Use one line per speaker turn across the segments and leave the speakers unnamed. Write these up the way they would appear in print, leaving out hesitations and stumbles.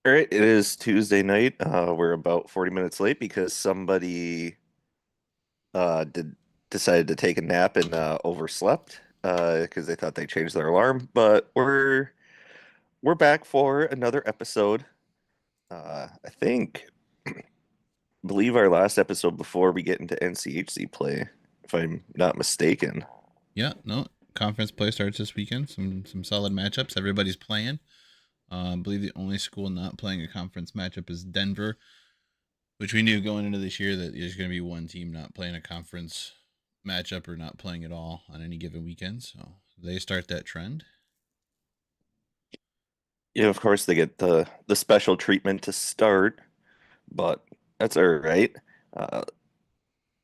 All right, it is Tuesday night. We're about 40 minutes late because somebody did decided to take a nap and overslept because they thought they changed their alarm. But we're back for another episode. I think believe our last episode before we get into NCHC play, if I'm not mistaken.
Yeah, no. Conference play starts this weekend. Some solid matchups. Everybody's playing. I believe the only school not playing a conference matchup is Denver, which we knew going into this year that there's going to be one team not playing a conference matchup or not playing at all on any given weekend. So they start that trend.
Yeah, of course they get the special treatment to start, but that's all right. Uh,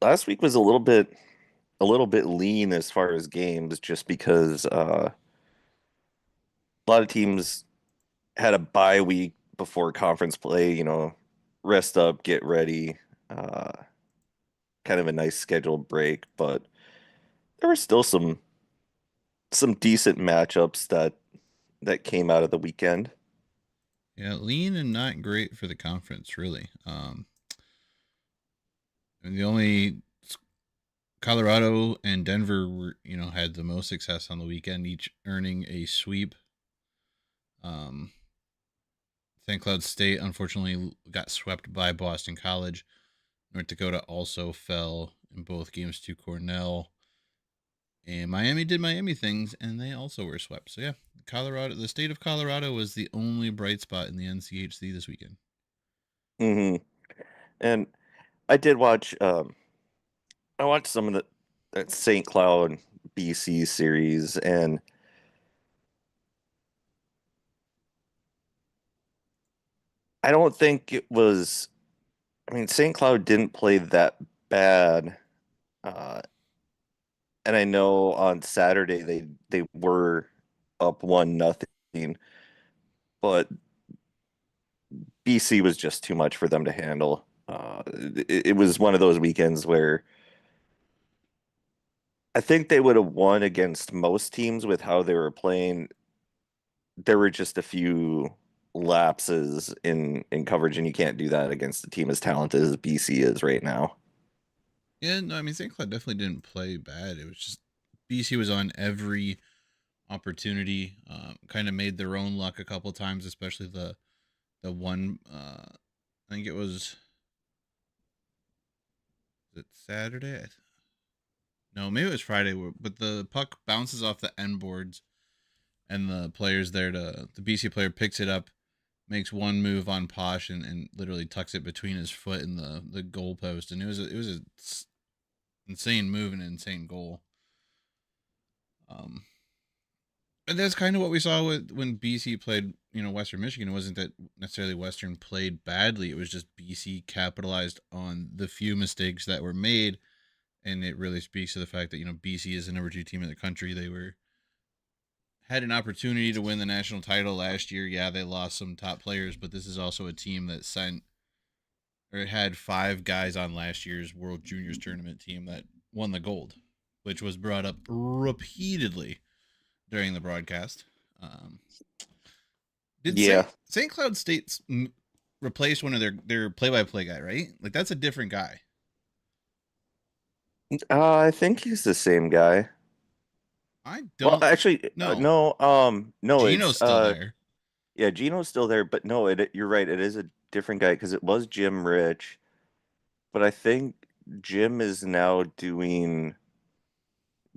Last week was a little bit lean as far as games just because a lot of teams had a bye week before conference play, rest up, get ready, uh, kind of a nice scheduled break, but there were still some decent matchups that came out of the weekend.
Yeah, lean and not great for the conference, really. And the only Colorado and Denver had the most success on the weekend, each earning a sweep. Um, St. Cloud State unfortunately got swept by Boston College. North Dakota also fell in both games to Cornell. And Miami did Miami things, and they also were swept. So yeah, Colorado, the state of Colorado, was the only bright spot in the NCHC this weekend.
hmm And I did watch I watched some of the that St. Cloud BC series, and I don't think it was, I mean, St. Cloud didn't play that bad. Uh, and I know on Saturday they were up 1-0, but BC was just too much for them to handle. It was one of those weekends where I think they would have won against most teams with how they were playing. There were just a few lapses in coverage, and you can't do that against a team as talented as BC is right now.
Yeah, no, I mean St. Cloud definitely didn't play bad. It was just BC was on every opportunity. Kind of made their own luck a couple times, especially the one. I think it Saturday. No, maybe it was Friday. But the puck bounces off the end boards, and the players there to the BC player picks it up, makes one move on Posh, and literally tucks it between his foot and the goal post, and it was a insane move and an insane goal. Um, and that's kind of what we saw with when BC played, Western Michigan. It wasn't that necessarily Western played badly. It was just BC capitalized on the few mistakes that were made, and it really speaks to the fact that BC is the number two team in the country. They were had an opportunity to win the national title last year. Yeah, they lost some top players, but this is also a team that sent or had five guys on last year's World Juniors tournament team that won the gold, which was brought up repeatedly during the broadcast. Um, did
Yeah,
St. Cloud State replace one of their play by play guy? Right, like that's a different guy.
I think he's the same guy.
I
Well,
don't
actually,
know.
no, no, it's
Gino's still there.
yeah, Gino's still there, but no, you're right, it is a different guy because it was Jim Rich, but I think Jim is now doing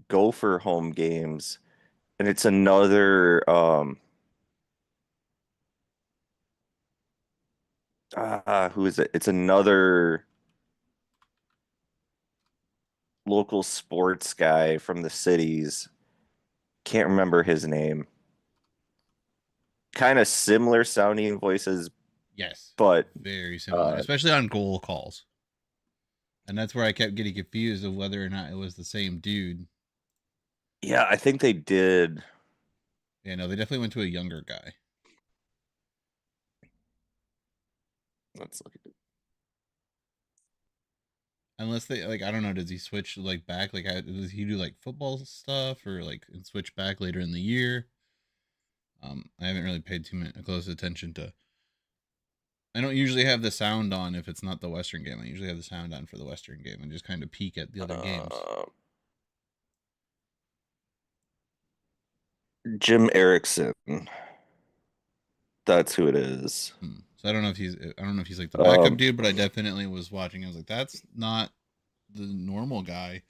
Gopher home games, and it's another who is it? It's another local sports guy from the cities. Can't remember his name. Kind of similar sounding voices,
Yes,
but
very similar,
uh
especially on goal calls. And that's where I kept getting confused of whether or not it was the same dude.
yeah, I think they did.
Yeah, no, they definitely went to a younger guy.
Let's look at it.
Unless they like, I don't know. Does he switch like back? Like, does he do like football stuff or like and switch back later in the year? I haven't really paid too much close attention to I don't usually have the sound on if it's not the Western game. I usually have the sound on for the Western game and just kind of peek at the other games.
Uh, Jim Erickson. That's who it is.
So I don't know if he's like the backup
Um,
dude, but I definitely was watching. I was like, that's not the normal guy.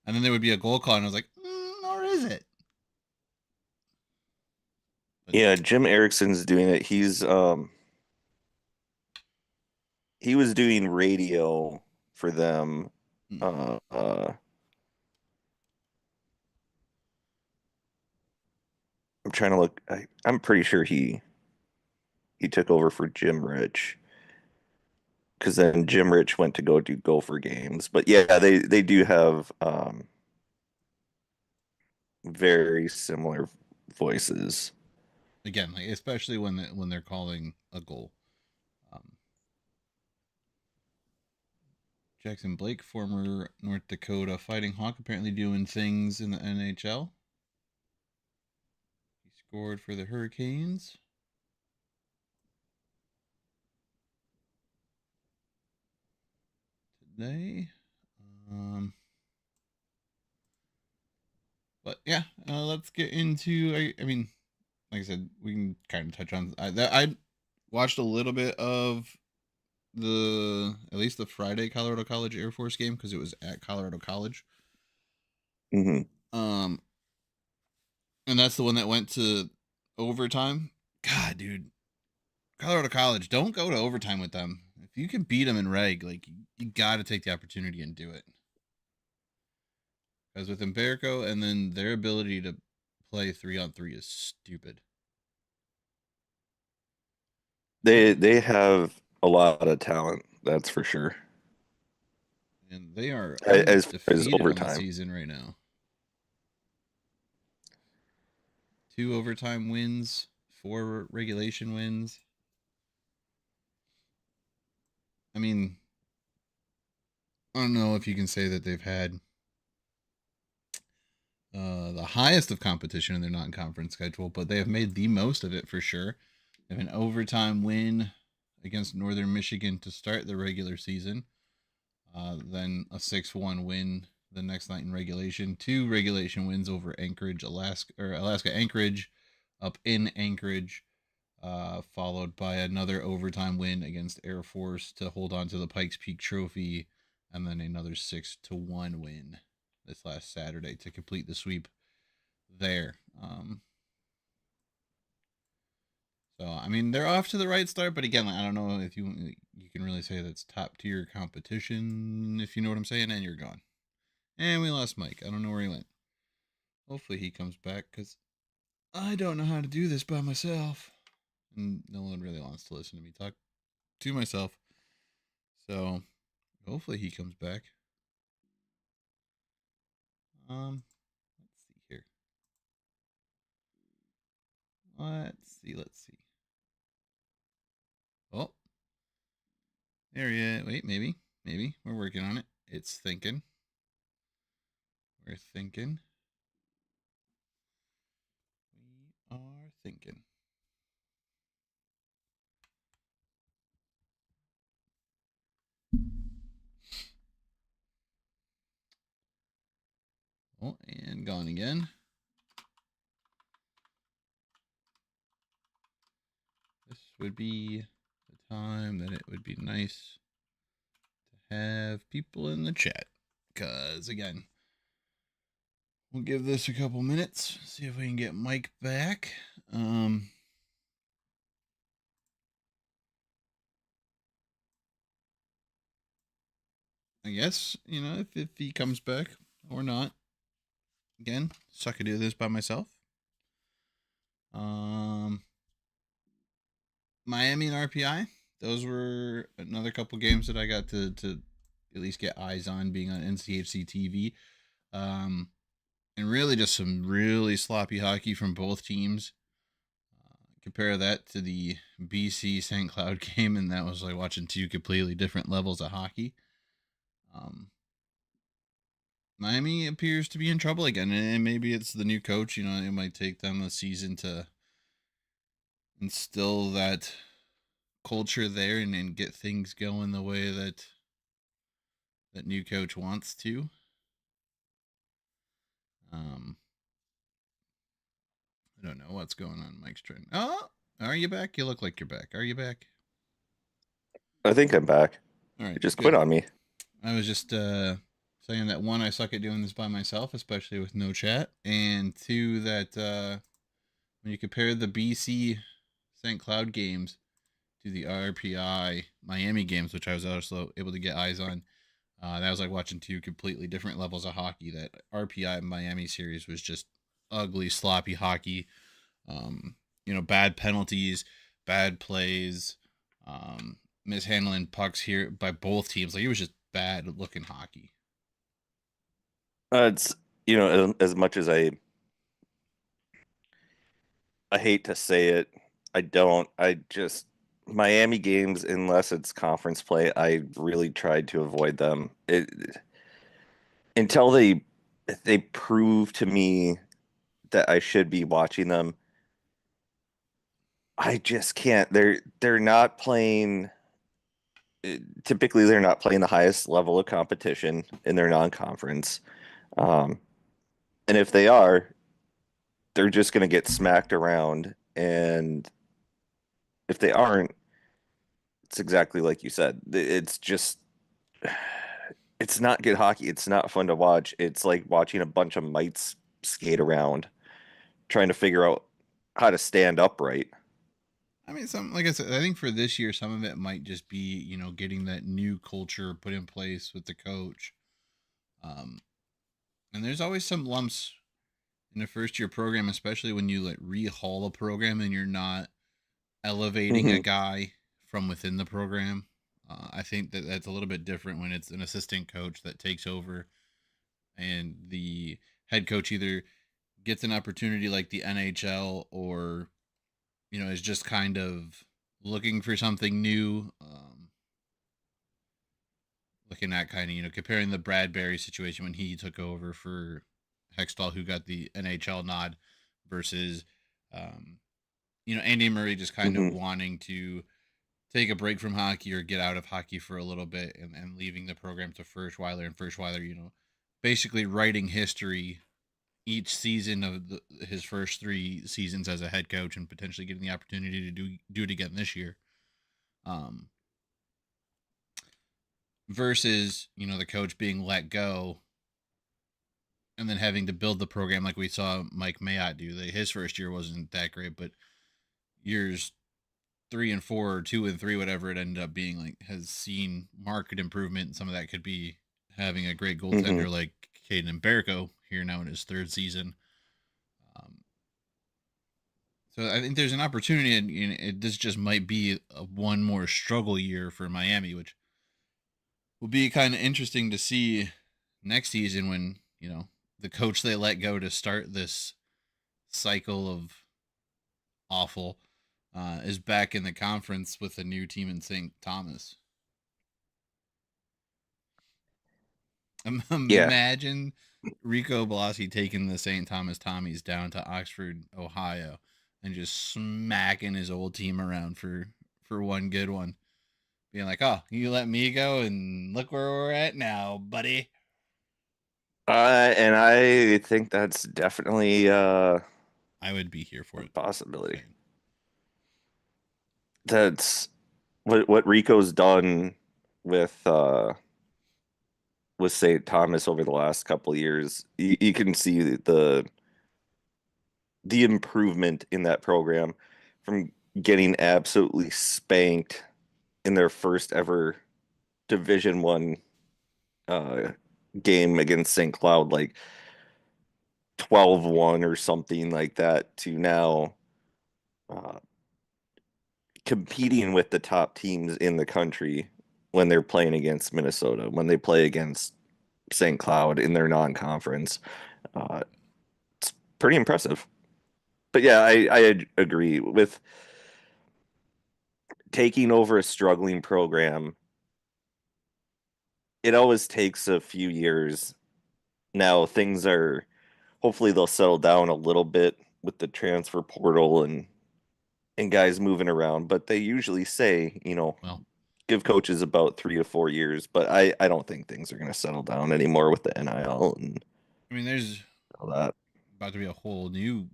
And then there would be a goal call, and I was like, or is it? But
yeah, Jim Erickson's doing it. He was doing radio for them.
mm,
Uh, uh, I'm trying to look. I'm pretty sure he took over for Jim Rich because then Jim Rich went to go do Gopher games. But yeah, they do have very similar voices.
again, like especially when they're calling a goal. Um, Jackson Blake, former North Dakota Fighting Hawk, apparently doing things in the NHL. He scored for the Hurricanes today. Um, but yeah, let's get into. I mean, like I said, we can kind of touch on. I watched a little bit of at least the Friday Colorado College Air Force game because it was at Colorado College.
Hmm.
Um, and that's the one that went to overtime. God, dude, Colorado College, don't go to overtime with them. If you can beat them in reg, like you got to take the opportunity and do it. Because with Empirico and then their ability to play 3-on-3 is stupid.
They have a lot of talent, that's for sure.
And they are
As far as
undefeated on the
overtime.
season right now. 2 overtime wins, 4 regulation wins. I mean, I don't know if you can say that they've had the highest of competition in their non-conference schedule, but they have made the most of it for sure. They have an overtime win against Northern Michigan to start the regular season, then a 6-1 win the next night in regulation. 2 regulation wins over Anchorage, Alaska Anchorage, up in Anchorage, followed by another overtime win against Air Force to hold on to the Pikes Peak Trophy, and then another 6-1 win this last Saturday to complete the sweep there. So I mean they're off to the right start, but again, I don't know if you can really say that's top tier competition, if you know what I'm saying. And you're gone, and we lost Mike. I don't know where he went. Hopefully he comes back because I don't know how to do this by myself, and no one really wants to listen to me talk to myself. So hopefully he comes back. Let's see here. Let's see. Oh, there he is. Wait, maybe we're working on it. It's thinking. We're thinking. We are thinking. Oh, and gone again. This would be the time that it would be nice to have people in the chat. Because, again, we'll give this a couple minutes, see if we can get Mike back. I guess, if he comes back or not. Again, suck to do this by myself. Miami and RPI. Those were another couple games that I got to at least get eyes on being on NCHC TV. And really just some really sloppy hockey from both teams. Compare that to the BC St. Cloud game, and that was like watching 2 completely different levels of hockey. Miami appears to be in trouble again, and maybe it's the new coach. It might take them a season to instill that culture there and get things going the way that new coach wants to. Um, I don't know what's going on. Mike's trying. Oh, are you back? You look like you're back. Are you back?
I think I'm back.
All right,
It just quit
good.
on me.
I was just saying that one, I suck at doing this by myself, especially with no chat, and two, that when you compare the BC St. Cloud games to the RPI Miami games, which I was also able to get eyes on, that was like watching two completely different levels of hockey. That RPI Miami series was just ugly, sloppy hockey. Bad penalties, bad plays, mishandling pucks here by both teams. Like it was just bad looking hockey.
It's as much as I hate to say it, I don't. I just Miami games, unless it's conference play, I really tried to avoid them. Until they prove to me that I should be watching them. I just can't. They're not playing. Typically, they're not playing the highest level of competition in their non-conference. Um, and if they are, they're just going to get smacked around. And if they aren't, it's exactly like you said. It's just, it's not good hockey. It's not fun to watch. It's like watching a bunch of mites skate around, trying to figure out how to stand upright.
I mean, some like I said, I think for this year, some of it might just be getting that new culture put in place with the coach. Um, and there's always some lumps in a first year program, especially when you like rehaul a program and you're not elevating a
Hmm.
guy from within the program. I think that that's a little bit different when it's an assistant coach that takes over and the head coach either gets an opportunity like the NHL or is just kind of looking for something new. Looking at kind of comparing the Bradbury situation when he took over for Hextall, who got the NHL nod, versus um, Andy Murray just kind of
Hmm.
wanting to take a break from hockey or get out of hockey for a little bit and leaving the program to Furschweiler, and Furschweiler, basically writing history each season of his first 3 seasons as a head coach and potentially getting the opportunity to do it again this year. Um, versus the coach being let go and then having to build the program like we saw Mike Mayotte do. His first year wasn't that great, but years 3 and 4 or 2 and 3, whatever it ended up being, like has seen market improvement. And some of that could be having a great
Hmm.
goaltender like Caden Mbereko here now in his third season. Um, so I think there's an opportunity, and this just might be one more struggle year for Miami, which will be kind of interesting to see next season when the coach they let go to start this cycle of awful is back in the conference with a new team in St. Thomas.
Yeah.
Imagine Rico Blasi taking the St. Thomas Tommies down to Oxford, Ohio, and just smacking his old team around for one good one. Being like, "Oh, you let me go, and look where we're at now, buddy."
And I think that's definitely
I would be here for
a
it.
possibility.
Saying.
That's what Rico's done with with St. Thomas over the last couple of years. You can see the improvement in that program from getting absolutely spanked in their first ever Division One uh, game against St. Cloud, like 12-1 or something like that, to now uh, competing with the top teams in the country when they're playing against Minnesota, when they play against St. Cloud in their non-conference. Uh, it's pretty impressive. But yeah, I agree with taking over a struggling program. It always takes a few years. Now things are hopefully they'll settle down a little bit with the transfer portal and guys moving around, but they usually say,
Well,
give coaches about 3 to 4 years. But I don't think things are going to settle down anymore with the NIL and
I mean, there's
all that.
about to be a whole new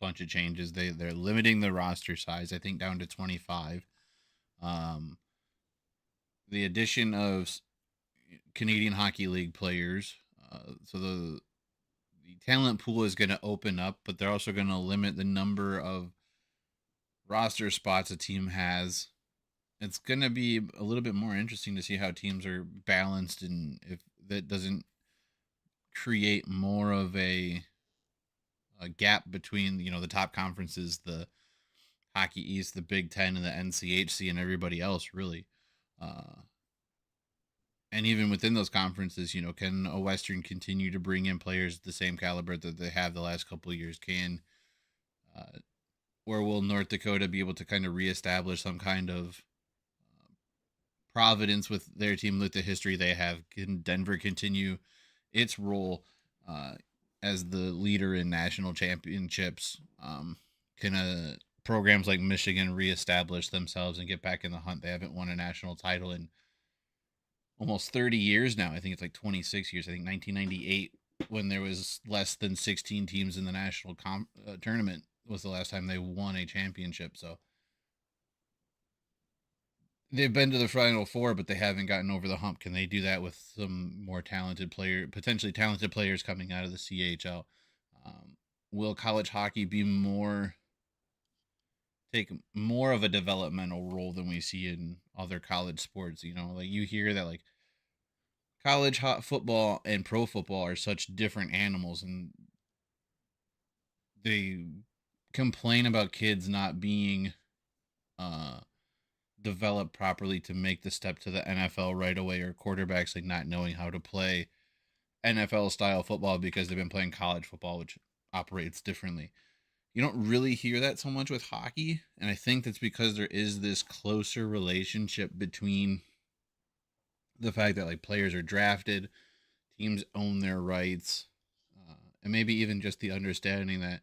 bunch of changes. They're limiting the roster size, I think, down to 25. Um, the addition of Canadian Hockey League players, so the talent pool is going to open up, but they're also going to limit the number of roster spots a team has. It's going to be a little bit more interesting to see how teams are balanced and if that doesn't create more of a gap between, the top conferences, the Hockey East, the Big Ten, and the NCHC, and everybody else, really. Uh, and even within those conferences, can a Western continue to bring in players the same caliber that they have the last couple of years? Uh, or will North Dakota be able to kind of reestablish some kind of providence with their team with the history they have? Can Denver continue its role uh, as the leader in national championships? Can programs like Michigan reestablish themselves and get back in the hunt? They haven't won a national title in almost 30 years now. I think it's like 26 years. I think 1998, when there was less than 16 teams in the national tournament, was the last time they won a championship. So they've been to the Final Four, but they haven't gotten over the hump. Can they do that with some more potentially talented players coming out of the CHL? Um, will college hockey take more of a developmental role than we see in other college sports? Like you hear that like college football and pro football are such different animals, and they complain about kids not being uh developed properly to make the step to the NFL right away, or quarterbacks like not knowing how to play NFL style football because they've been playing college football, which operates differently. You don't really hear that so much with hockey, and I think that's because there is this closer relationship between the fact that like players are drafted, teams own their rights, and maybe even just the understanding that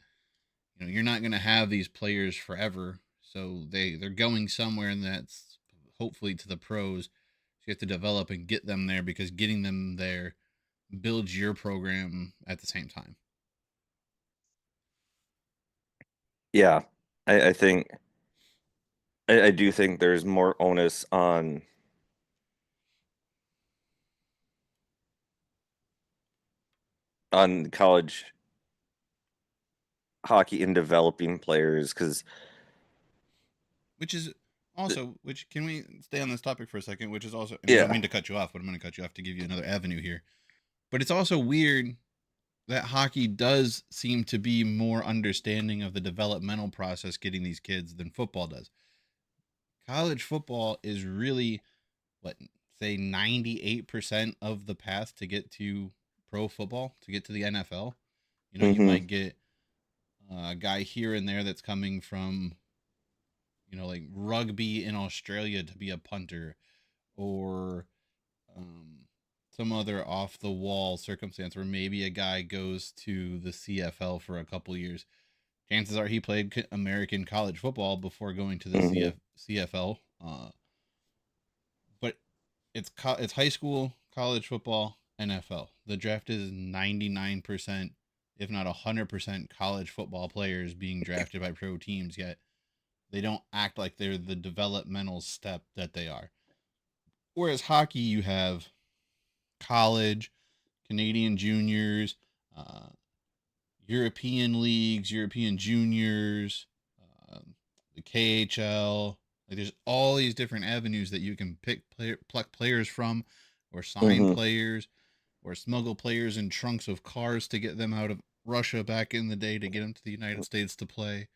you're not going to have these players forever, so they're going somewhere, and that's hopefully to the pros. So you have to develop and get them there, because getting them there builds your program at the same time.
Yeah, I think I do think there's more onus on college hockey in developing players because
Which is also, which can we stay on this topic for a second? Which is also, and I don't
yeah,
mean to cut you off, but I'm going to cut you off to give you another avenue here. But it's also weird that hockey does seem to be more understanding of the developmental process getting these kids than football does. College football is really what, say 98% of the path to get to pro football, to get to the NFL. You
hmm
might get a guy here and there that's coming from, like rugby in Australia to be a punter, or um, some other off the wall circumstance where maybe a guy goes to the CFL for a couple years. Chances are he played American college football before going to the
hmm
CFL. But it's high school, college football, NFL. The draft is 99%, if not 100%, college football players being drafted by pro teams. Yet they don't act like they're the developmental step that they are. Whereas hockey, you have college, Canadian juniors, uh, European leagues, European juniors, the KHL. Like there's all these different avenues that you can pluck players from, or sign
hmm
players, or smuggle players in trunks of cars to get them out of Russia back in the day to get them to the United States to play.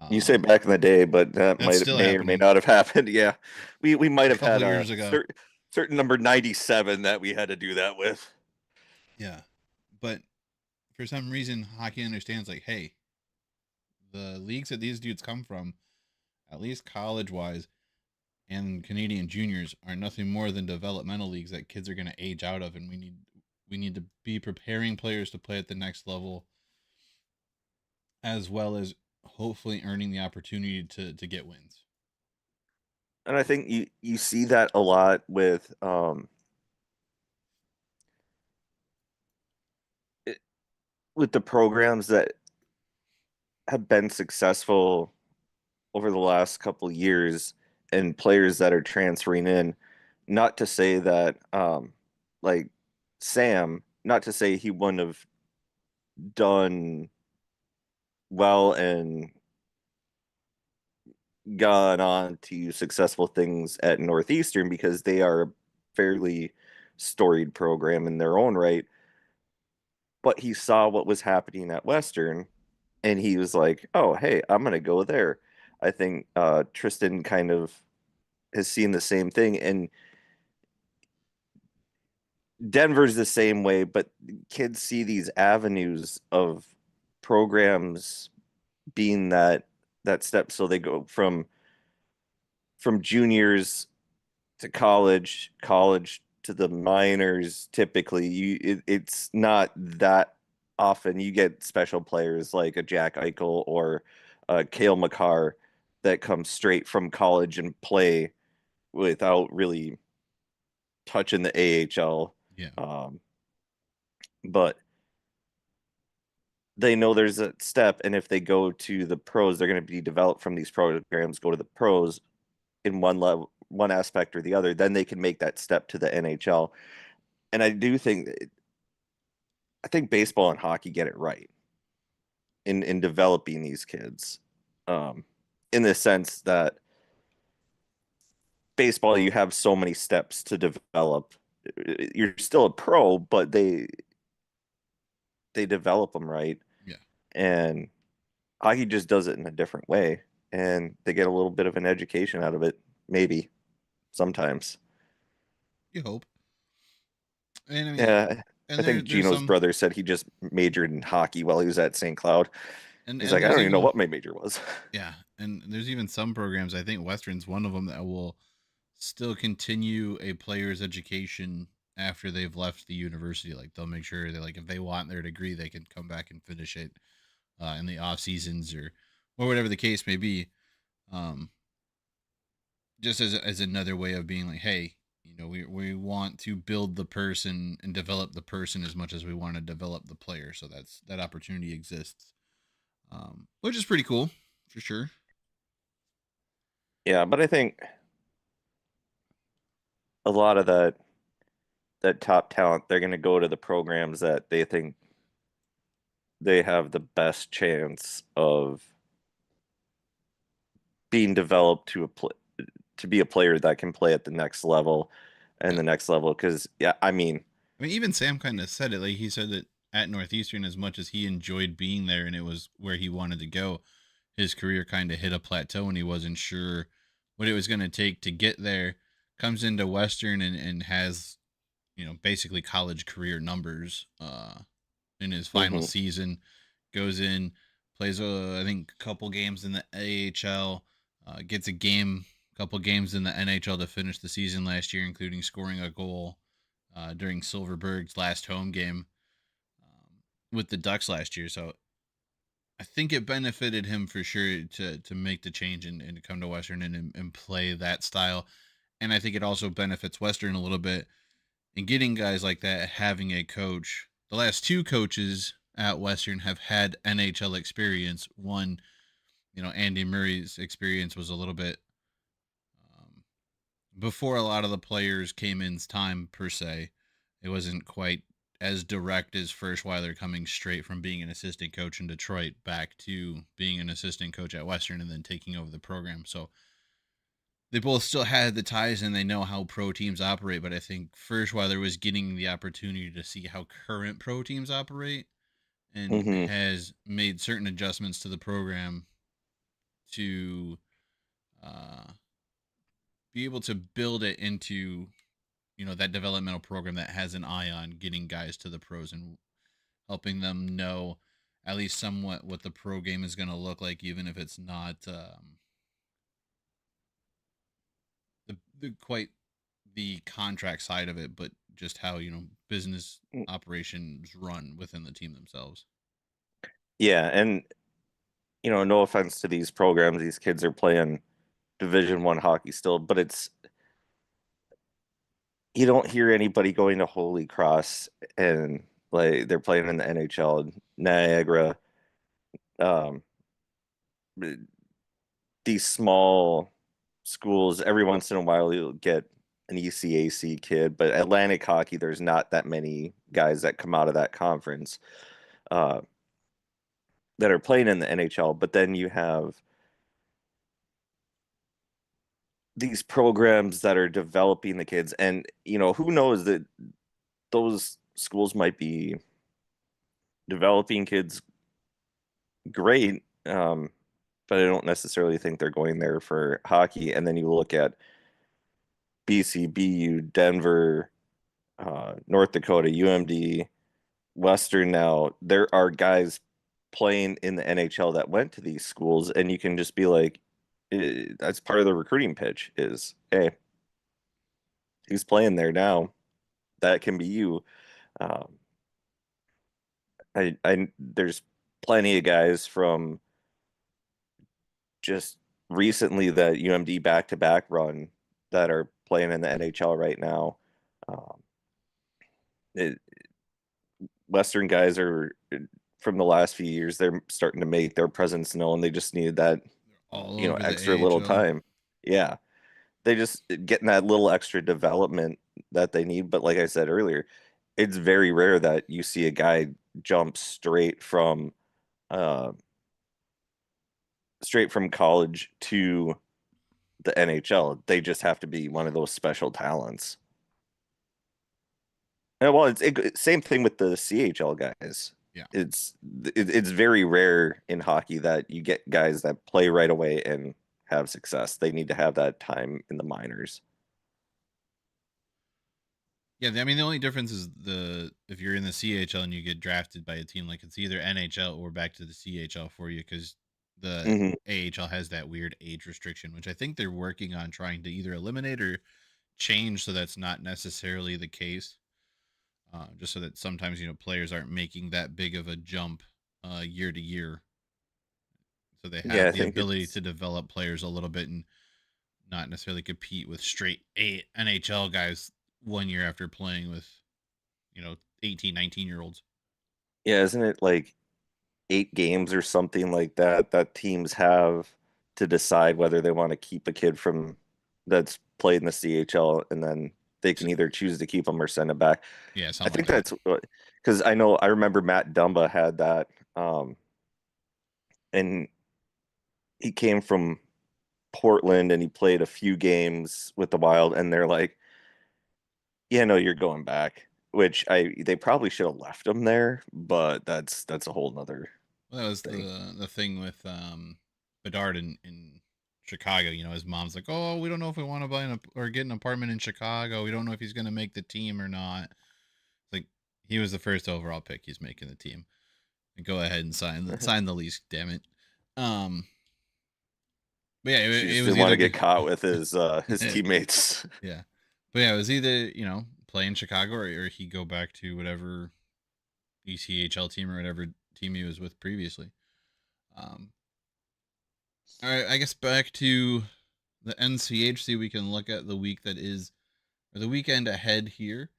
You say back in the day, but that
That's
might
still
may or may
happening.
not have happened. Yeah, we might
A
have
couple
had
of
a
years ago,
certain number 97 that we had to do that with.
yeah, but for some reason, hockey understands like, hey, the leagues that these dudes come from, at least college wise, and Canadian juniors are nothing more than developmental leagues that kids are going to age out of, and we need to be preparing players to play at the next level, as well as hopefully earning the opportunity to get wins.
And I think you see that a lot with the programs that have been successful over the last couple of years and players that are transferring in. Not to say that like Sam, not to say he wouldn't have done well and gone on to successful things at Northeastern because they are a fairly storied program in their own right. But he saw what was happening at Western and he was like, oh, hey, I'm going to go there. I think Tristan kind of has seen the same thing. And Denver's the same way, but kids see these avenues of programs being that step. So they go from juniors to college, college to the minors. Typically, it's not that often you get special players like a Jack Eichel or Kale McCarr that come straight from college and play without really touching the AHL.
Yeah.
Um, but they know there's a step, and if they go to the pros, they're going to be developed from these programs, go to the pros in one level, one aspect or the other, then they can make that step to the NHL. And I think baseball and hockey get it right in developing these kids. Um, in the sense that baseball, you have so many steps to develop. You're still a pro, but they develop them right.
Yeah.
And hockey just does it in a different way, and they get a little bit of an education out of it, maybe sometimes.
You hope. And I mean,
Yeah, I
and
think
there's
Gino's
some,
brother said he just majored in hockey while he was at St. Cloud. He's
and
like, I
there's
don't even know
even,
what my major was.
yeah, and there's even some programs. I think Western's one of them that will still continue a player's education after they've left the university. Like they'll make sure that like if they want their degree, they can come back and finish it in the off seasons or whatever the case may be. Um, just as another way of being like, hey, we want to build the person and develop the person as much as we want to develop the player. So that opportunity exists, which is pretty cool for sure.
Yeah, but I think a lot of that top talent, they're going to go to the programs that they think they have the best chance of being developed to be a player that can play at the next level and
Yeah,
the next level. Because yeah, I mean,
I mean, even Sam kind of said it. Like he said that at Northeastern, as much as he enjoyed being there and it was where he wanted to go, his career kind of hit a plateau and he wasn't sure what it was going to take to get there. Comes into Western and has basically college career numbers in his final
mhm.
season. Goes in, plays I think a couple games in the AHL, gets a couple games in the NHL to finish the season last year, including scoring a goal during Silverberg's last home game with the Ducks last year. So I think it benefited him for sure to make the change and to come to Western and play that style. And I think it also benefits Western a little bit in getting guys like that, having a coach. The last two coaches at Western have had NHL experience. One, Andy Murray's experience was a little bit um, before a lot of the players came in's time per se. It wasn't quite as direct as Firschweiler coming straight from being an assistant coach in Detroit back to being an assistant coach at Western and then taking over the program. So they both still had the ties and they know how pro teams operate, but I think Firschweiler was getting the opportunity to see how current pro teams operate and
Mhm.
has made certain adjustments to the program to uh, be able to build it into that developmental program that has an eye on getting guys to the pros and helping them know at least somewhat what the pro game is going to look like, even if it's not the quite the contract side of it, but just how business operations run within the team themselves.
Yeah, and no offense to these programs, these kids are playing Division 1 hockey still, but it's you don't hear anybody going to Holy Cross and like they're playing in the NHL, Niagara, um, these small schools. Every once in a while, you'll get an ECAC kid, but Atlantic hockey, there's not that many guys that come out of that conference uh, that are playing in the NHL. But then you have these programs that are developing the kids, and who knows that those schools might be developing kids great, but I don't necessarily think they're going there for hockey. And then you look at BC, BU, Denver, North Dakota, UMD, Western now. There are guys playing in the NHL that went to these schools, and you can just be like, that's part of the recruiting pitch is, hey, he's playing there now. That can be you. Um, there's plenty of guys from just recently that UMD back-to-back run that are playing in the NHL right now. Um, it, Western guys are from the last few years, they're starting to make their presence known. They just needed that,
All over the
extra little
AHL.
time. Yeah. They just getting that little extra development that they need. But like I said earlier, it's very rare that you see a guy jump uh straight from college to the NHL. They just have to be one of those special talents. And well, same thing with the CHL guys.
Yeah.
It's it's very rare in hockey that you get guys that play right away and have success. They need to have that time in the minors.
Yeah, I mean the only difference is the if you're in the CHL and you get drafted by a team, like it's either NHL or back to the CHL for you, because the
Hmm.
AHL has that weird age restriction, which I think they're working on trying to either eliminate or change so that's not necessarily the case. Just so that sometimes players aren't making that big of a jump year to year, so they
Yeah,
have
I
the
think
ability
it's
to develop players a little bit and not necessarily compete with straight NHL guys 1 year after playing with 18, 19 year olds.
yeah, isn't it like 8 games or something like that that teams have to decide whether they want to keep a kid from that's played in the CHL, and then they
So,
can either choose to keep them or send them back.
yeah,
I
something like
think
that.
that's because I remember Matt Dumba had that, and he came from Portland and he played a few games with the Wild, and they're like, "Yeah, no, you're going back." Which they probably should have left him there, but that's a whole nother
Well, that was
thing.
the thing with Bedard in Chicago. His mom's like, "Oh, we don't know if we want to buy or get an apartment in Chicago. We don't know if he's going to make the team or not." It's like he was the first overall pick. He's making the team. And go ahead and sign the lease. Damn it. Um, but yeah,
She
it
just
was
didn't want
either
to get caught with his teammates.
yeah, but yeah, it was either play in Chicago or he go back to whatever ECHL team or whatever team he was with previously. Um, all right, I guess back to the NCHC, we can look at the week that is, or the weekend ahead here.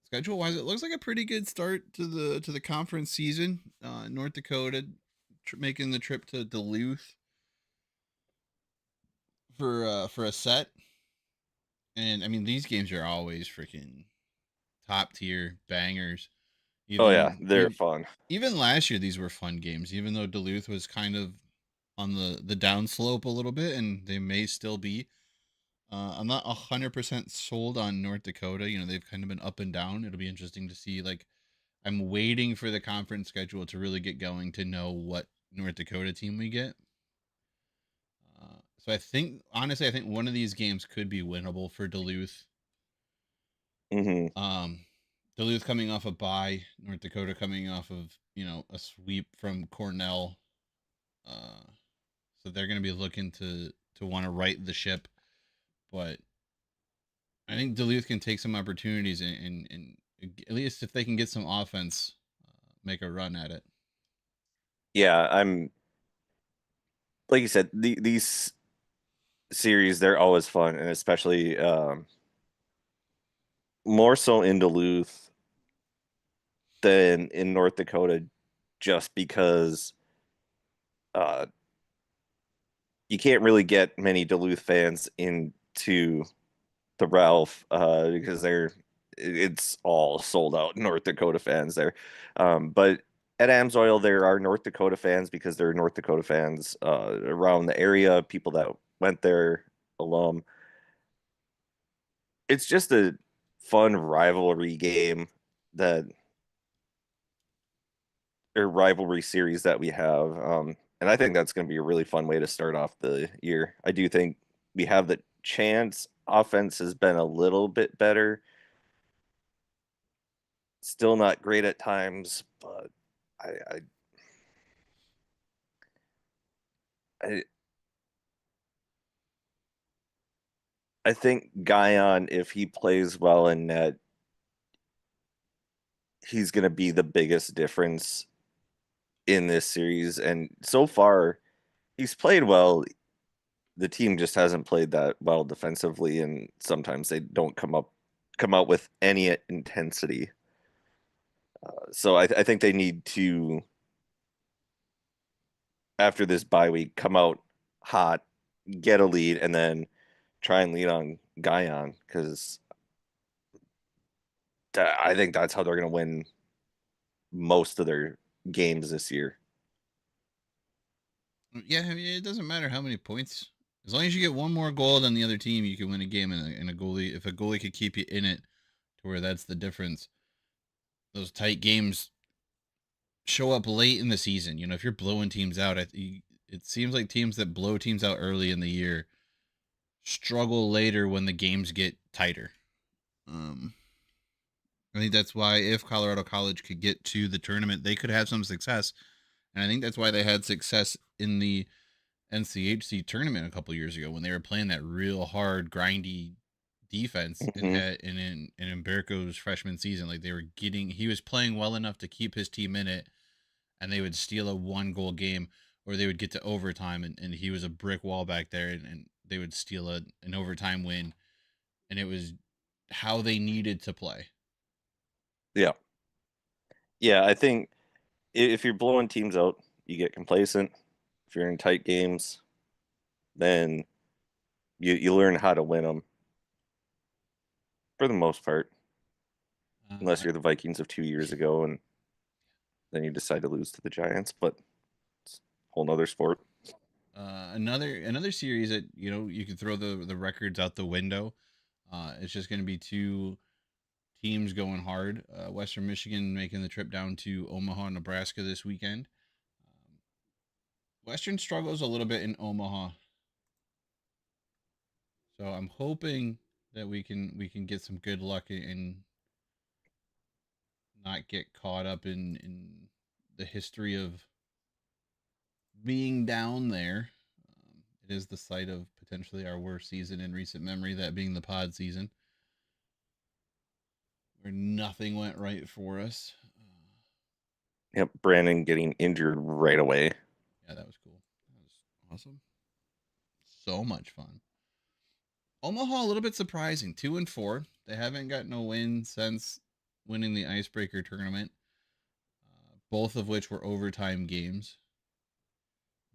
Schedule wise, it looks like a pretty good start to the conference season. North Dakota making the trip to Duluth for a set, and I mean these games are always freaking top tier bangers.
Oh yeah,
Even
they're fun.
even last year, these were fun games. Even though Duluth was kind of on the downslope a little bit, and they may still be. I'm not 100% sold on North Dakota. They've kind of been up and down. It'll be interesting to see. Like, I'm waiting for the conference schedule to really get going to know what North Dakota team we get. So I think, honestly, I think one of these games could be winnable for Duluth.
Hmm.
Um, Duluth coming off a bye, North Dakota coming off of a sweep from Cornell. Uh, so they're going to be looking to want to right the ship, but I think Duluth can take some opportunities and at least if they can get some offense, make a run at it.
Yeah, I'm like you said, these series they're always fun, and especially more so in Duluth than in North Dakota, just because uh, you can't really get many Duluth fans into the Ralph because it's all sold out North Dakota fans there. But at Amsoil, there are North Dakota fans because there are North Dakota fans around the area, people that went there, alum. It's just a fun rivalry game that or rivalry series that we have. And I think that's going to be a really fun way to start off the year. I do think we have the chance. Offense has been a little bit better. Still not great at times, but I I I think Guyon, if he plays well in net, he's going to be the biggest difference in this series. And so far, he's played well. The team just hasn't played that well defensively, and sometimes they don't come out with any intensity. So I think they need to, after this bye week, come out hot, get a lead, and then try and lead on Guyon because I think that's how they're going to win most of their games this year.
Yeah, I mean, it doesn't matter how many points. As long as you get one more goal than the other team, you can win a game. And a goalie, if a goalie could keep you in it, to where that's the difference. Those tight games show up late in the season. You know, if you're blowing teams out, it seems like teams that blow teams out early in the year struggle later when the games get tighter. Um, I think that's why if Colorado College could get to the tournament, they could have some success. And I think that's why they had success in the NCHC tournament a couple years ago when they were playing that real hard, grindy defense and
Hmm.
had in Umberco's freshman season. Like he was playing well enough to keep his team in it, and they would steal a 1 goal game, or they would get to overtime, and he was a brick wall back there, and they would steal an overtime win, and it was how they needed to play.
Yeah, yeah. I think if you're blowing teams out, you get complacent. If you're in tight games, then you learn how to win them for the most part, unless
Uh,
you're the Vikings of 2 years ago and then you decide to lose to the Giants. But it's a whole nother sport.
another series that you could throw the records out the window. It's just going to be two teams going hard. Western Michigan making the trip down to Omaha, Nebraska this weekend. Um, Western struggles a little bit in Omaha, so I'm hoping that we can get some good luck and not get caught up in the history of being down there. It is the site of potentially our worst season in recent memory, that being the pod season, where nothing went right for us.
Yep, Brandon getting injured right away.
Yeah, that was cool. That was awesome. So much fun. Omaha a little bit surprising. 2-4. They haven't got no win since winning the icebreaker tournament. Both of which were overtime games.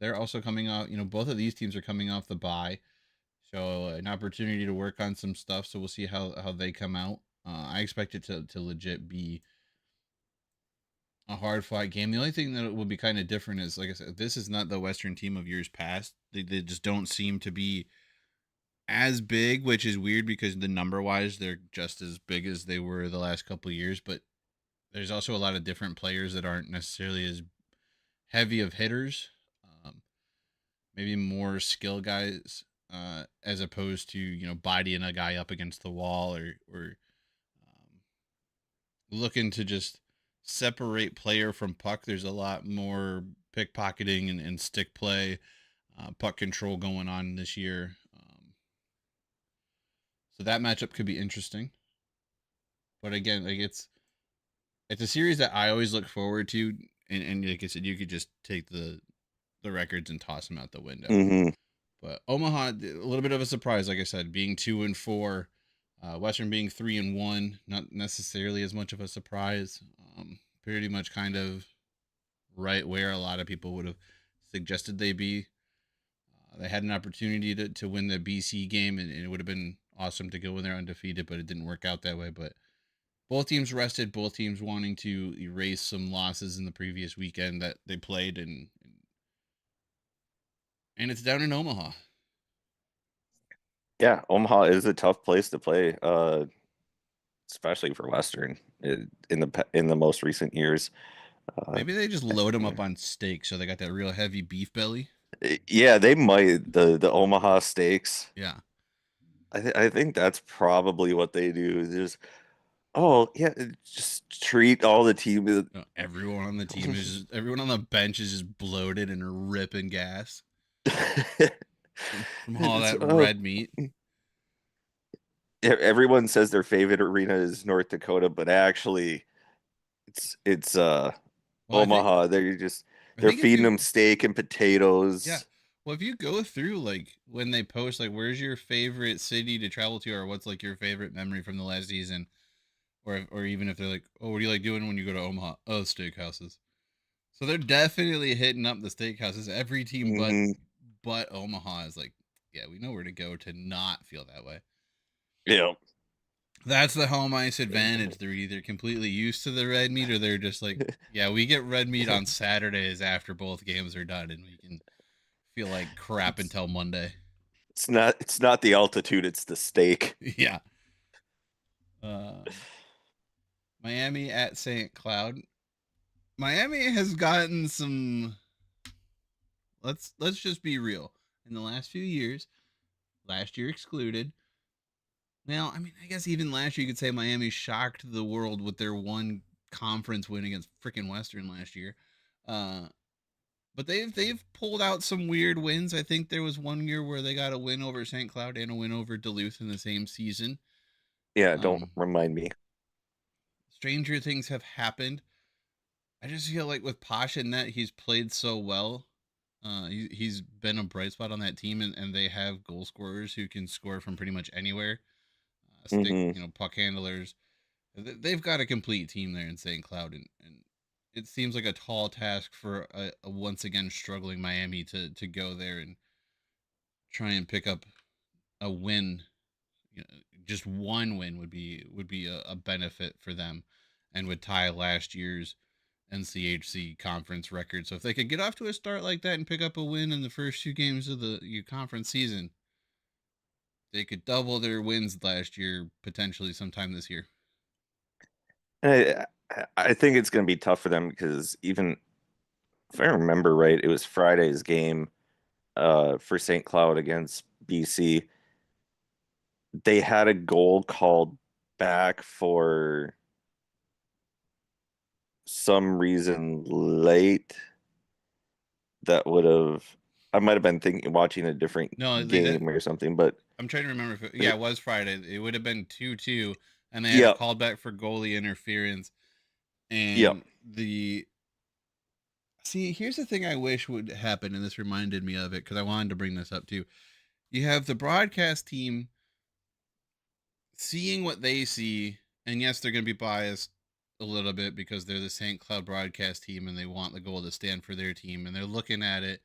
They're also coming off. Both of these teams are coming off the bye, so an opportunity to work on some stuff. So we'll see how they come out. I expect it to legit be a hard fought game. The only thing that will be kind of different is, like I said, this is not the Western team of years past. They just don't seem to be as big, which is weird because the number wise they're just as big as they were the last couple of years. But there's also a lot of different players that aren't necessarily as heavy of hitters. Um, Maybe more skill guys, as opposed to bodying a guy up against the wall, or looking to just separate player from puck. There's a lot more pickpocketing and stick play, puck control going on this year. So that matchup could be interesting. But again, like it's a series that I always look forward to, and like I said, you could just take the records and toss them out the window.
Hmm.
But Omaha, a little bit of a surprise, like I said, being 2-4, Western being 3-1, not necessarily as much of a surprise. Pretty much kind of right where a lot of people would have suggested they be. They had an opportunity to win the BC game, and it would have been awesome to go in there undefeated, but it didn't work out that way. But both teams rested, both teams wanting to erase some losses in the previous weekend that they played, and it's down in Omaha.
Yeah, Omaha is a tough place to play, especially for Western in the most recent years. Uh,
Maybe they just load them up on steak, so they got that real heavy beef belly.
yeah, they might the Omaha Steaks.
Yeah.
I think that's probably what they do. Just oh yeah, just treat all the team.
Everyone on the team is everyone on the bench is just bloated and ripping gas from all
It's
that red meat.
everyone says their favorite arena is North Dakota, but actually it's
Well,
Omaha.
I
They're
think if
feeding
you
them steak and
yeah,
potatoes.
well if you go through like when they post like where's your favorite city to travel to or what's like your favorite memory from the last season or even if they're like oh what do you like doing when you go to Omaha? Oh, steakhouses. So they're definitely hitting up the steakhouses. Every team
Hmm.
but Omaha is like yeah we know where to go to not feel that way.
Yeah.
That's the home ice advantage. They're either completely used to the red meat or they're just like, yeah, we get red meat on Saturdays after both games are done and we can feel like crap
It's
until Monday.
it's not the altitude, it's the steak.
Yeah. Um, Miami at St. Cloud. Miami has gotten some let's just be real. In the last few years, last year excluded. Well, I mean, I guess even last year you could say Miami shocked the world with their one conference win against freaking Western last year. Uh, But they've pulled out some weird wins. I think there was one year where they got a win over St. Cloud and a win over Duluth in the same season.
Yeah, don't
Um,
remind me.
Stranger things have happened. I just feel like with Pasha in that he's played so well. He's been a bright spot on that team, and they have goal scorers who can score from pretty much anywhere.
Hmm.
Puck handlers. They've got a complete team there in St. Cloud, and it seems like a tall task for a once again struggling Miami to go there and try and pick up a win. You know, just one win would be a benefit for them, and would tie last year's NCHC conference record. So if they could get off to a start like that and pick up a win in the first two games of the conference season, they could double their wins last year potentially sometime this year.
I I think it's going to be tough for them because even if I remember right, it was Friday's game for St. Cloud against BC. They had a goal called back for some reason late that would have I might have been thinking watching a different
No,
game or something, but
I'm trying to remember if yeah, it was Friday. It would have been 2-2 and they had a
yep,
called back for goalie interference
yep.
and the see, here's the thing I wish would happen and this reminded me of it cuz I wanted to bring this up too. You have the broadcast team seeing what they see and yes, they're going to be biased a little bit because they're the St. Cloud broadcast team and they want the goal to stand for their team and they're looking at it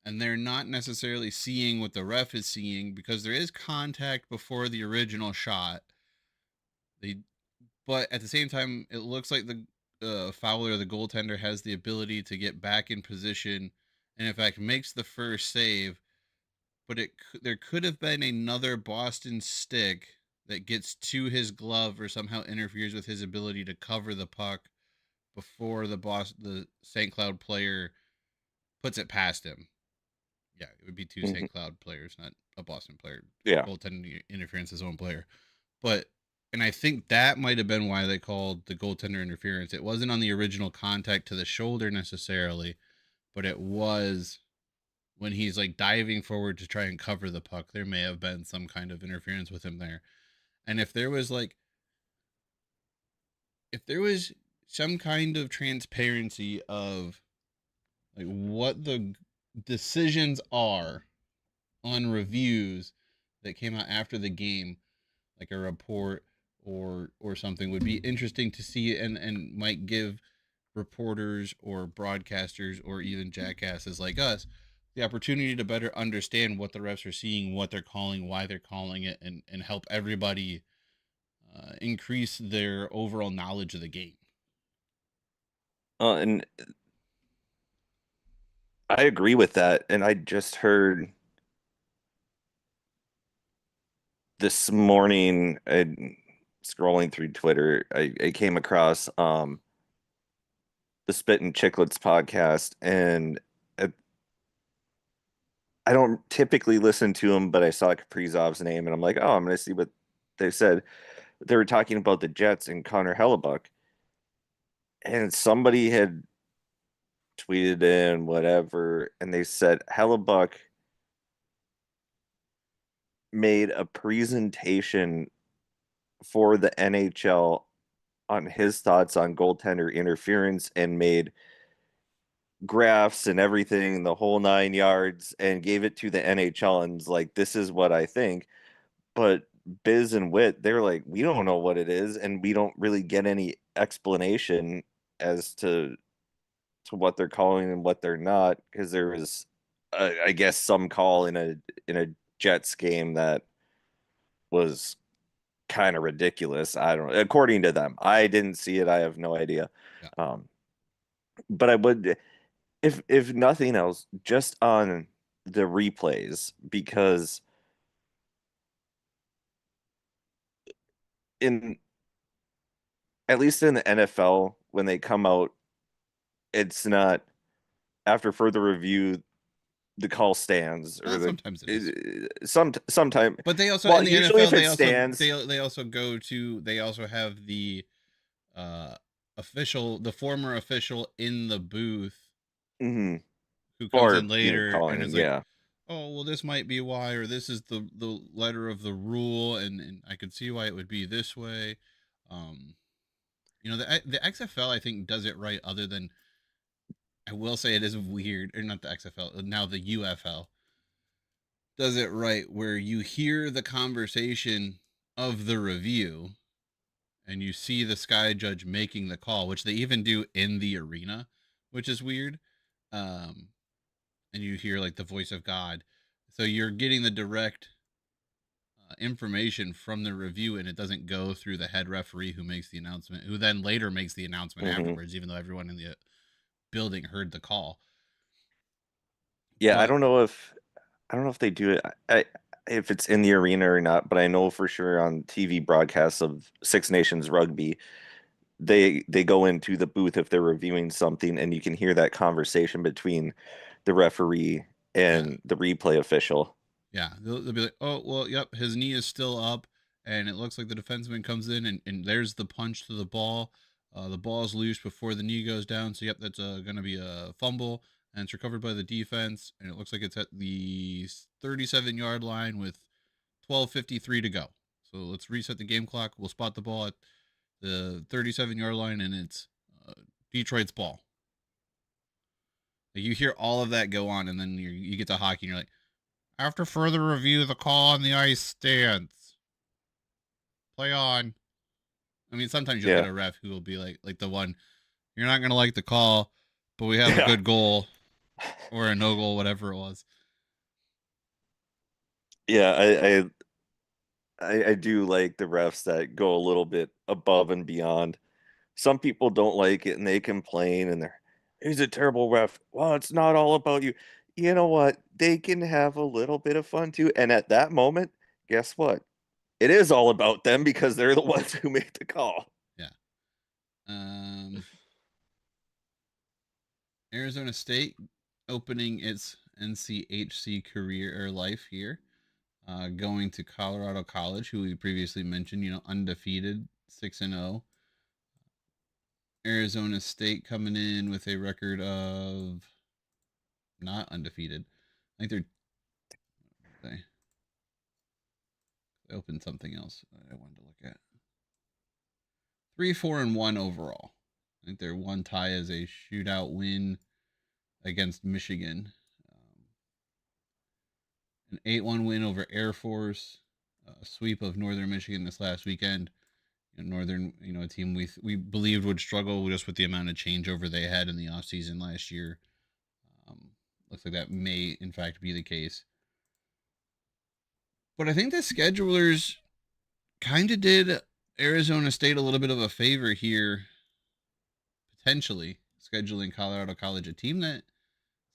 and they're not necessarily seeing what the ref is seeing because there is contact before the original shot. They, but at the same time, it looks like the fouler, the goaltender, has the ability to get back in position, and in fact makes the first save. But there could have been another Boston stick that gets to his glove or somehow interferes with his ability to cover the puck before the St. Cloud player puts it past him. Yeah, it would be two
Hmm.
St. Cloud players, not a Boston player.
Yeah.
Goaltending interference, his own player. But and I think that might have been why they called the goaltender interference. It wasn't on the original contact to the shoulder necessarily, but it was when he's like diving forward to try and cover the puck. There may have been some kind of interference with him there. And if there was some kind of transparency of like what the decisions are on reviews that came out after the game, like a report or something, would be interesting to see, and might give reporters or broadcasters or even jackasses like us the opportunity to better understand what the refs are seeing, what they're calling, why they're calling it, and help everybody increase their overall knowledge of the game.
And I agree with that. And I just heard this morning, scrolling through Twitter, I came across the Spit and Chicklets podcast, and I, I don't typically listen to them, but I saw Kaprizov's name, and I'm like, oh, I'm going to see what they said. They were talking about the Jets and Connor Hellebuck, and somebody had tweeted in whatever, and they said Hellebuck made a presentation for the NHL on his thoughts on goaltender interference and made graphs and everything, the whole 9 yards, and gave it to the NHL and was like, this is what I think. But Biz and Wit, they're like, we don't know what it is, and we don't really get any explanation as to what they're calling and what they're not, because there was, I guess, some call in a Jets game that was kind of ridiculous. I don't know. According to them, I didn't see it. I have no idea.
Yeah.
Um, but I would, if nothing else, just on the replays, because in at least in the NFL, when they come out, it's not after further review the call stands or
Sometimes it is.
sometime.
But they also
Well,
in the
usually
NFL
if it stands,
they also go to they also have the uh the former official in the booth
mhm,
who comes in
or
later and
calling it,
is like,
yeah.
"Oh, well this might be why, or this is the letter of the rule, and I could see why it would be this way." Um the XFL I think does it right, other than I will say it is weird, or not the XFL, now the UFL does it right, where you hear the conversation of the review and you see the sky judge making the call, which they even do in the arena, which is weird. Um, and you hear like the voice of God, so you're getting the direct information from the review, and it doesn't go through the head referee who makes the announcement, who then later makes the announcement
Hmm.
afterwards, even though everyone in the building heard the call.
Yeah,
But
I don't know if they do it. If it's in the arena or not, but I know for sure on TV broadcasts of Six Nations rugby, they go into the booth if they're reviewing something, and you can hear that conversation between the referee
yeah,
and the replay official.
yeah, they'll be like, "Oh, well, yep, his knee is still up, and it looks like the defenseman comes in, and there's the punch to the ball. The ball's loose before the knee goes down, so yep, that's going to be a fumble, and it's recovered by the defense, and it looks like it's at the 37-yard line with 12:53 to go. So let's reset the game clock. We'll spot the ball at the 37-yard line, and it's uh, Detroit's ball." Like, you hear all of that go on, and then you get to hockey, and you're like, "After further review, the call on the ice stands. Play on." I mean, sometimes you'll get
Yeah.
a ref who will be like the one, "You're not gonna like the call, but we have a
Yeah.
good goal or a no goal, whatever it was."
Yeah, I do like the refs that go a little bit above and beyond. Some people don't like it and they complain and he's a terrible ref. Well, it's not all about you. You know what? They can have a little bit of fun too. And at that moment, guess what? It is all about them because they're the ones who make the call.
Yeah. Um, Arizona State opening its NCHC career or life here, going to Colorado College, who we previously mentioned, undefeated, 6-0. Arizona State coming in with a record of not undefeated. I think they opened something else I wanted to look at. 3-4-1 overall. I think their one tie is a shootout win against Michigan. An 8-1 win over Air Force, a sweep of Northern Michigan this last weekend. Northern, a team we believed would struggle just with the amount of changeover they had in the offseason last year. Um, Looks like that may, in fact, be the case. But I think the schedulers kind of did Arizona State a little bit of a favor here, potentially scheduling Colorado College, a team that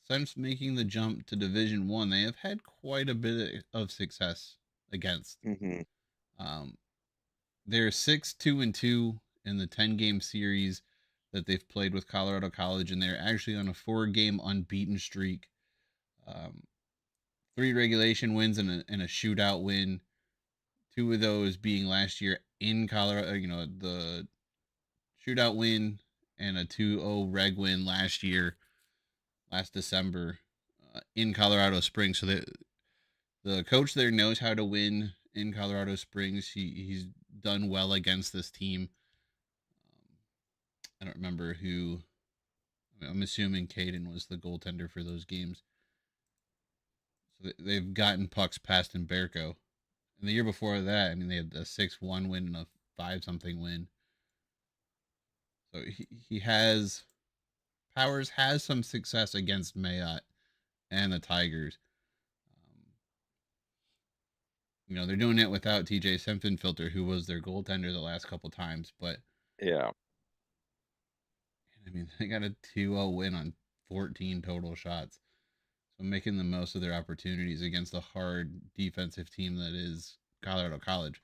since making the jump to Division One, they have had quite a bit of success against.
Hmm.
Um, they're 6-2-2 in the 10-game series that they've played with Colorado College, and they're actually on a 4-game unbeaten streak. Um, 3 regulation wins and a shootout win. 2 of those being last year in Colorado. The shootout win and a 2-0 reg win last year, last December, in Colorado Springs. So the coach there knows how to win in Colorado Springs. He's done well against this team. I don't remember who. I'm assuming Caden was the goaltender for those games. So they've gotten pucks past Humberto. And the year before that, I mean, they had a 6-1 win and a 5-something win. So he has Powers has some success against Mayotte and the Tigers. Um, they're doing it without TJ Filter, who was their goaltender the last couple times. But
Yeah.
I mean, they got a 2-0 win on 14 total shots. So making the most of their opportunities against the hard defensive team that is Colorado College.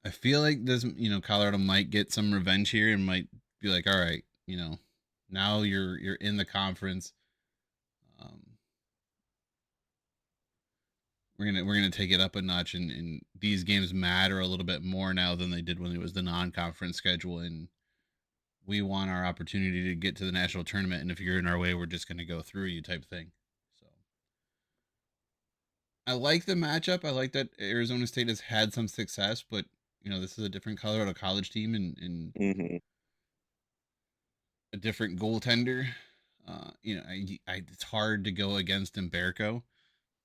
I feel like this, Colorado might get some revenge here and might be like, all right, now you're in the conference. Um, we're gonna take it up a notch, and these games matter a little bit more now than they did when it was the non-conference schedule, and we want our opportunity to get to the national tournament. And if you're in our way, we're just gonna go through you, type thing. So I like the matchup. I like that Arizona State has had some success, but this is a different Colorado College team and
Hmm.
a different goaltender. It's hard to go against Humberto,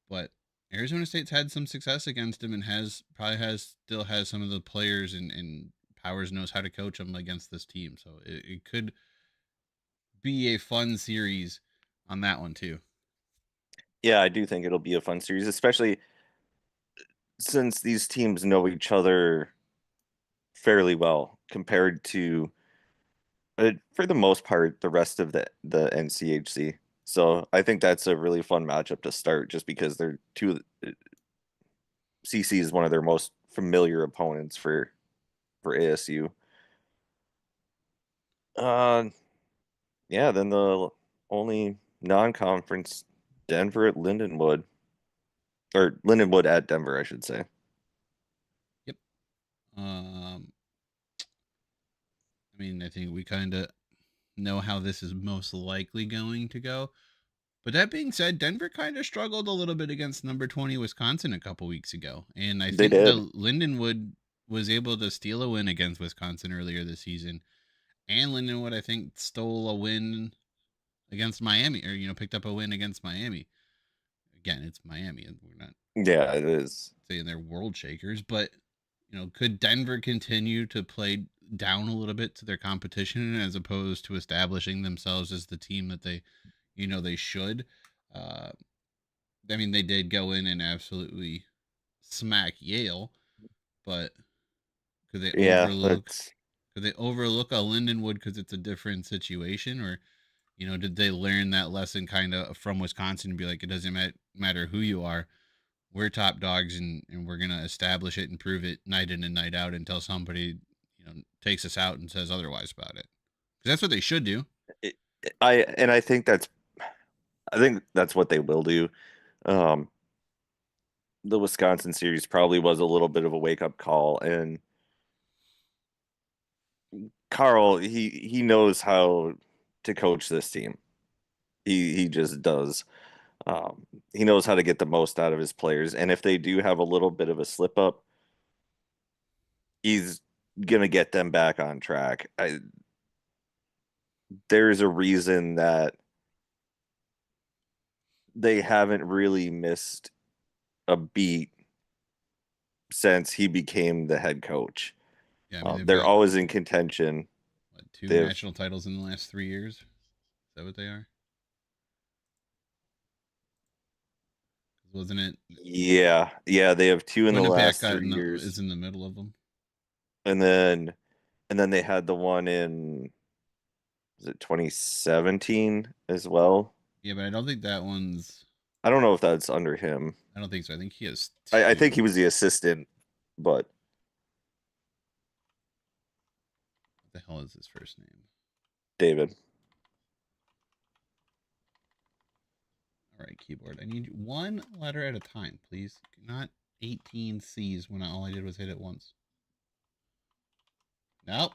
but Arizona State's had some success against him and still has some of the players and Powers knows how to coach them against this team. So it could be a fun series on that one too.
Yeah, I do think it'll be a fun series, especially since these teams know each other fairly well compared to, for the most part, the rest of the NCHC. So I think that's a really fun matchup to start, just because they're two. CC is one of their most familiar opponents for ASU. Uh, yeah. Then the only non-conference, Denver at Lindenwood, or Lindenwood at Denver, I should say.
Yep. Um, I mean, I think we kind of know how this is most likely going to go. But that being said, Denver kind of struggled a little bit against number 20 Wisconsin a couple weeks ago. And I
They
think
did.
the Lindenwood was able to steal a win against Wisconsin earlier this season. And Lindenwood, I think, stole a win against Miami, or picked up a win against Miami. Again, it's Miami, and we're not
Yeah, it is.
saying they're world shakers, but could Denver continue to play down a little bit to their competition as opposed to establishing themselves as the team that they should? Uh, I mean, they did go in and absolutely smack Yale, but could they
Yeah,
overlook?
that's
Could they overlook a Lindenwood because it's a different situation, or did they learn that lesson kind of from Wisconsin and be like, it doesn't matter who you are, we're top dogs and we're gonna establish it and prove it night in and night out until somebody takes us out and says otherwise about it. Because that's what they should do.
it, I think that's what they will do. Um, the Wisconsin series probably was a little bit of a wake up call, and Carl, he knows how to coach this team. He just does. He knows how to get the most out of his players, and if they do have a little bit of a slip up, he's gonna get them back on track. There's a reason that they haven't really missed a beat since he became the head coach.
Yeah, I mean they've
They're
got
always in contention.
what, two
They've
national titles in the last 3 years. Is that what they are? Wasn't it
yeah, they have two in the
Winnipeg
last
got
three
is
years,
in the middle of them?
and then they had the one in, was it 2017 as well?
Yeah, but I don't think that one's.
I don't know if that's under him.
I don't think so. I think he has
I think
two.
he was the assistant, but
What the hell is his first name?
David.
All right, keyboard. I need one letter at a time, please. Not 18 C's when all I did was hit it once. Nope.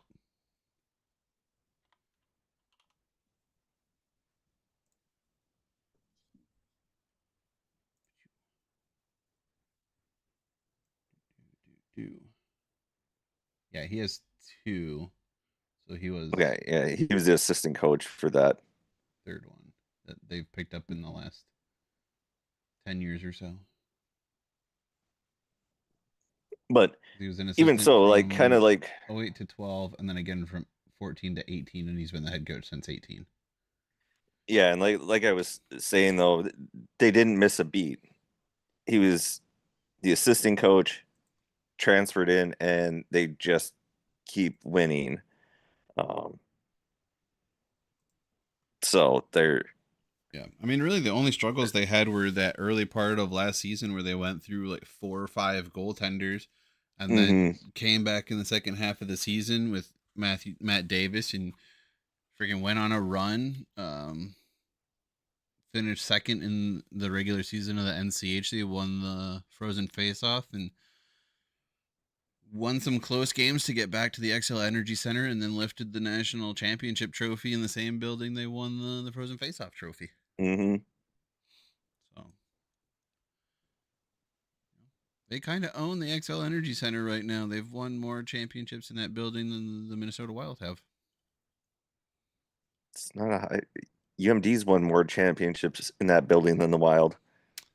Yeah, he has two. So he was
Okay, yeah, he was the assistant coach for that.
third one that they've picked up in the last 10 years or so.
But
He was an
even
assistant
so, like kind
from
of like
08 to 12, and then again from 14 to 18, and he's been the head coach since 18.
yeah, and like I was saying though, they didn't miss a beat. He was the assistant coach, transferred in, and they just keep winning. Um, so they're
Yeah. I mean, really, the only struggles they had were that early part of last season where they went through like 4 or 5 goaltenders and then
hmm
came back in the second half of the season with Matt Davis and freaking went on a run. Finished second in the regular season of the NCHC, won the Frozen Face-Off, and won some close games to get back to the XL Energy Center, and then lifted the national championship trophy in the same building they won the Frozen Face-Off trophy.
hmm
So they kind of own the XL Energy Center right now. They've won more championships in that building than the Minnesota Wild have.
It's not a high. UMD's won more championships in that building than the Wild.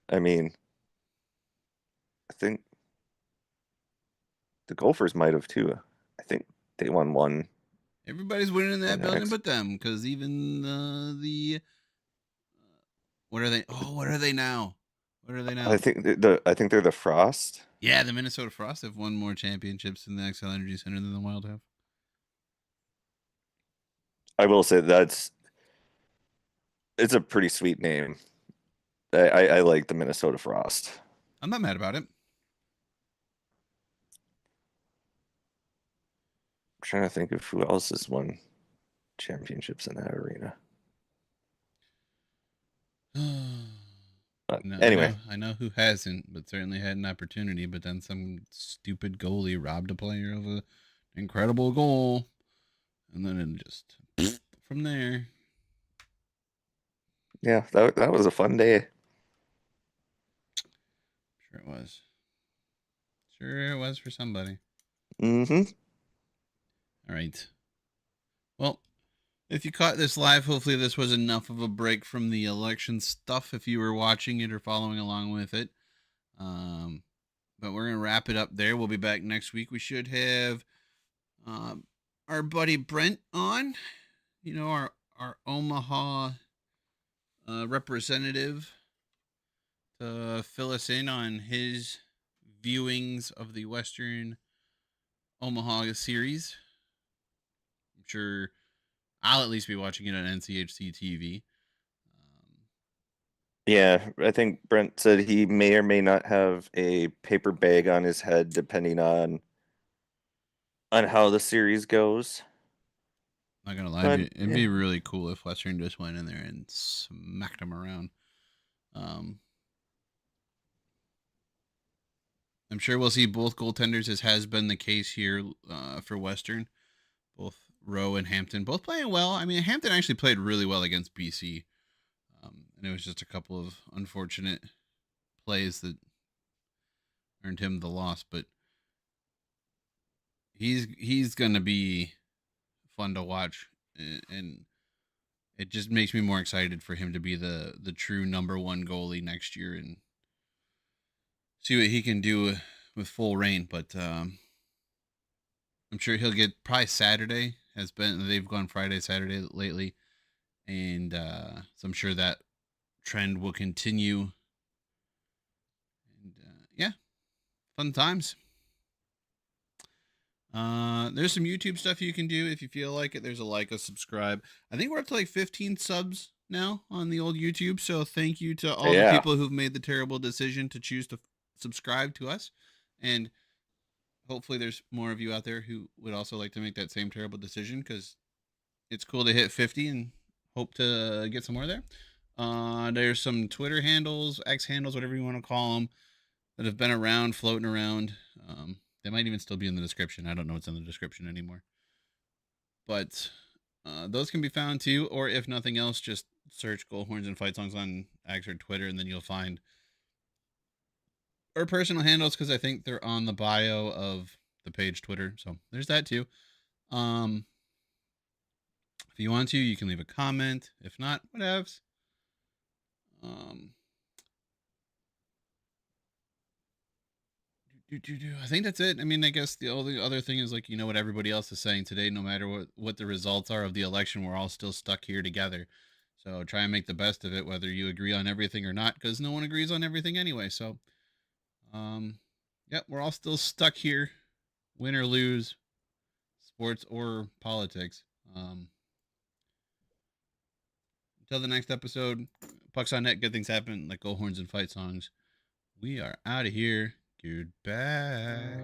I mean, I think the Gophers might have too. I think they won one
Everybody's winning in
in
that
the
building
X.
but them, because even the what are they? Oh, what are they now? What are they
I
now?
think I think they're the Frost.
Yeah, the Minnesota Frost have won more championships in the XL Energy Center than the Wild have.
I will say it's a pretty sweet name. I like the Minnesota Frost.
I'm not mad about it.
I'm trying to think of who else has won championships in that arena. But
No,
anyway,
I know who hasn't, but certainly had an opportunity. But then some stupid goalie robbed a player of an incredible goal, and then it just from there.
yeah, that was a fun day.
Sure it was. Sure it was for somebody.
hmm
All right. Well, if you caught this live, hopefully this was enough of a break from the election stuff. If you were watching it or following along with it, um, but we're gonna wrap it up there. We'll be back next week. We should have um, our buddy Brent on. You know, our Omaha representative to fill us in on his viewings of the Western Omaha series. I'm sure I'll at least be watching it on NCHC TV.
Yeah, I think Brent said he may or may not have a paper bag on his head depending on how the series goes.
Not gonna lie,
But
it'd be really cool if Western just went in there and smacked them around. Um, I'm sure we'll see both goaltenders, as has been the case here for Western. Both Rowe and Hampton both playing well. I mean, Hampton actually played really well against BC, and it was just a couple of unfortunate plays that earned him the loss. But he's gonna be fun to watch, and it just makes me more excited for him to be the true number one goalie next year and see what he can do with full reign. But I'm sure he'll get probably Saturday has been they've gone Friday Saturday lately, and so I'm sure that trend will continue. And yeah, fun times. There's some YouTube stuff you can do if you feel like it. There's a like, a subscribe. I think we're up to like 15 subs now on the old YouTube. So thank you to all the
Yeah.
people who've made the terrible decision to choose to subscribe to us. And hopefully there's more of you out there who would also like to make that same terrible decision, because it's cool to hit 50 and hope to get some more there. There's some Twitter handles, X handles, whatever you want to call them, that have been around, floating around. They might even still be in the description. I don't know what's in the description anymore. But those can be found too, or if nothing else, just search Goal Horns and Fight Songs on X or Twitter, and then you'll find our personal handles, because I think they're on the bio of the page Twitter. So there's that too. If you want to, you can leave a comment. If not, whatevs. I think that's it. I mean, I guess the only other thing is, like, what everybody else is saying today. No matter what the results are of the election, we're all still stuck here together. So try and make the best of it, whether you agree on everything or not, because no one agrees on everything anyway. So, yeah, we're all still stuck here, win or lose, sports or politics. Until the next episode, Pucks on Net, good things happen, like Goal Horns and Fight Songs. We are out of here. Goodbye.